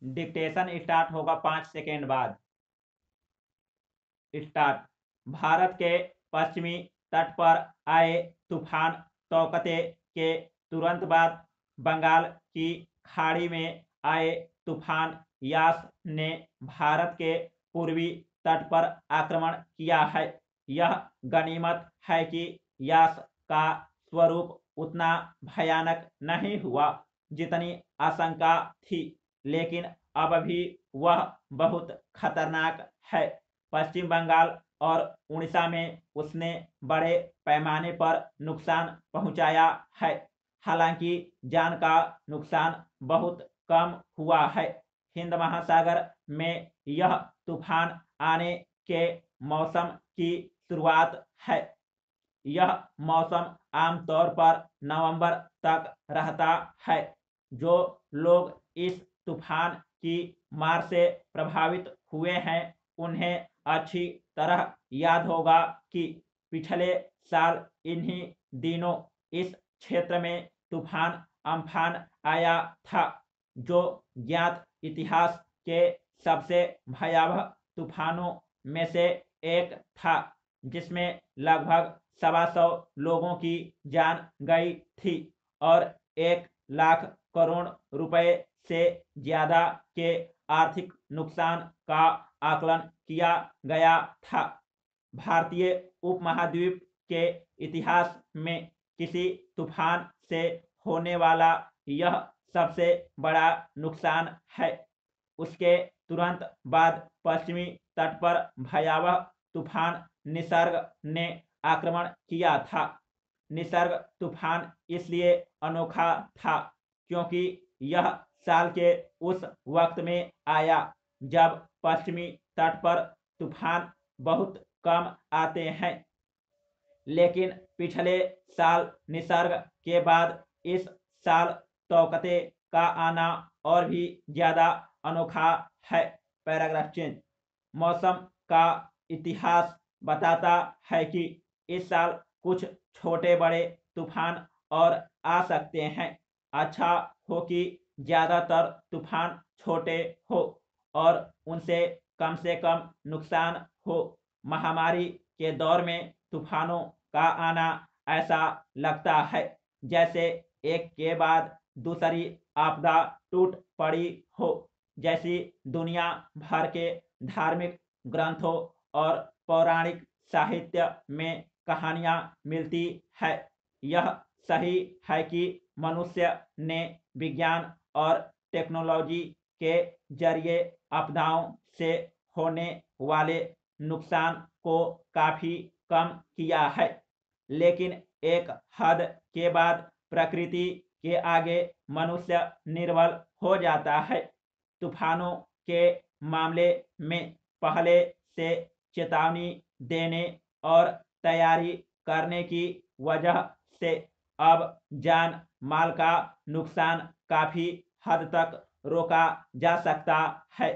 Dictation start होगा 5 second बाद। Start. Bharat के पश्चिमी तट पर आए तूफान तौकते के तुरंत बाद बंगाल की खाड़ी में आए तूफान यास ने भारत के पूर्वी तट पर आक्रमण किया है। यह गनीमत है कि यास का स्वरूप उतना भयानक नहीं हुआ जितनी आशंका थी, लेकिन अब भी वह बहुत खतरनाक है। पश्चिम बंगाल और उड़ीसा में उसने बड़े पैमाने पर नुकसान पहुंचाया है। हालांकि जान का नुकसान बहुत कम हुआ है। हिंद महासागर में यह तूफान आने के मौसम की शुरुआत है। यह मौसम आमतौर पर नवंबर तक रहता है। जो लोग इस तूफान की मार से प्रभावित हुए हैं उन्हें अच्छी तरह याद होगा कि पिछले साल इन्हीं दिनों इस क्षेत्र में तूफान अम्फान आया था, जो ज्ञात इतिहास के सबसे भयावह तूफानों में से एक था, जिसमें लगभग 125 लोगों की जान गई थी और 1 लाख करोड़ रुपए से ज्यादा के आर्थिक नुकसान का आकलन किया गया था। भारतीय उपमहाद्वीप के इतिहास में किसी तूफान से होने वाला यह सबसे बड़ा नुकसान है। उसके तुरंत बाद पश्चिमी तट पर भयावह तूफान निसर्ग ने आक्रमण किया था। निसर्ग तूफान इसलिए अनोखा था क्योंकि यह साल के उस वक्त में आया जब पश्चिमी तट पर तूफान बहुत कम आते हैं। लेकिन पिछले साल निसर्ग के बाद इस साल तौकते का आना और भी ज्यादा अनोखा है। Paragraph change. मौसम का इतिहास बताता है कि इस साल कुछ छोटे बड़े तूफान और आ सकते हैं। अच्छा हो कि ज्यादातर तूफान छोटे हो और उनसे कम से कम नुकसान हो। महामारी के दौर में तूफानों का आना ऐसा लगता है जैसे एक के बाद दूसरी आपदा टूट पड़ी हो, जैसी दुनिया भर के धार्मिक ग्रंथों और पौराणिक साहित्य में कहानियां मिलती है। यह सही है कि मनुष्य ने विज्ञान और टेक्नोलॉजी के जरिए आपदाओं से होने वाले नुकसान को काफी कम किया है, लेकिन एक हद के बाद प्रकृति के आगे मनुष्य निर्बल हो जाता है। तूफानों के मामले में पहले से चेतावनी देने और तैयारी करने की वजह से अब जान माल का नुकसान काफी हद तक रोका जा सकता है।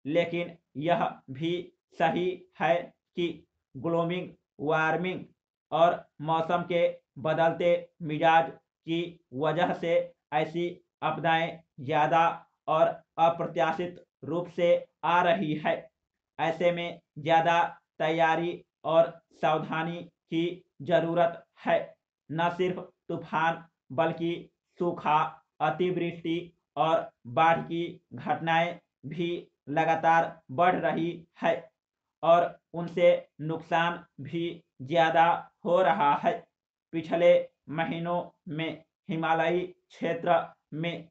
लेकिन यह भी सही है कि ग्लोबल वार्मिंग और मौसम के बदलते मिजाज की वजह से ऐसी आपदाएं ज्यादा और अप्रत्याशित रूप से आ रही है। ऐसे में ज्यादा तैयारी और सावधानी की जरूरत है। न सिर्फ तूफान बल्कि सूखा, अतिवृष्टि और बाढ़ की घटनाएं भी लगातार बढ़ रही है और उनसे नुकसान भी ज्यादा हो रहा है। पिछले महीनों में हिमालयी क्षेत्र में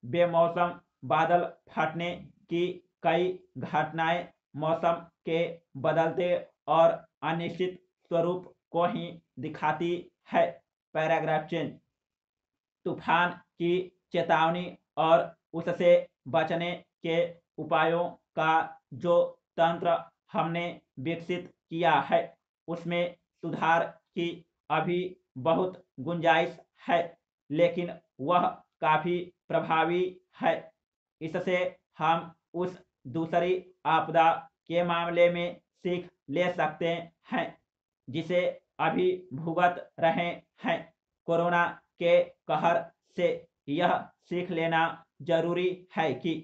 बेमौसम बादल फटने की कई घटनाएं मौसम के बदलते और अनिश्चित स्वरूप को ही दिखाती है। Paragraph change. तूफान की चेतावनी और उससे बचने के उपायों का जो तंत्र हमने विकसित किया है उसमें सुधार की अभी बहुत गुंजाइश है, लेकिन वह काफी प्रभावी है। इससे हम उस दूसरी आपदा के मामले में सीख ले सकते हैं जिसे अभी भुगत रहे हैं। कोरोना के कहर से यह सीख लेना जरूरी है कि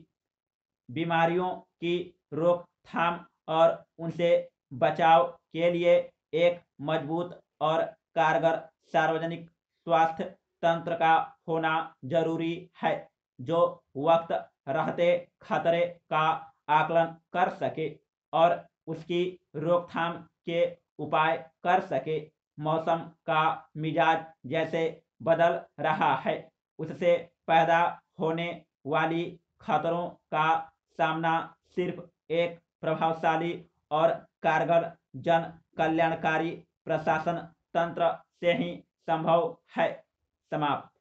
बीमारियों की रोकथाम और उनसे बचाव के लिए एक मजबूत और कारगर सार्वजनिक स्वास्थ्य तंत्र का होना जरूरी है, जो वक्त रहते खतरे का आकलन कर सके और उसकी रोकथाम के उपाय कर सके। मौसम का मिजाज जैसे बदल रहा है, उससे पैदा होने वाली खतरों का सामना सिर्फ एक प्रभावशाली और कारगर जन कल्याणकारी प्रशासन तंत्र से ही संभव है। समाप्त।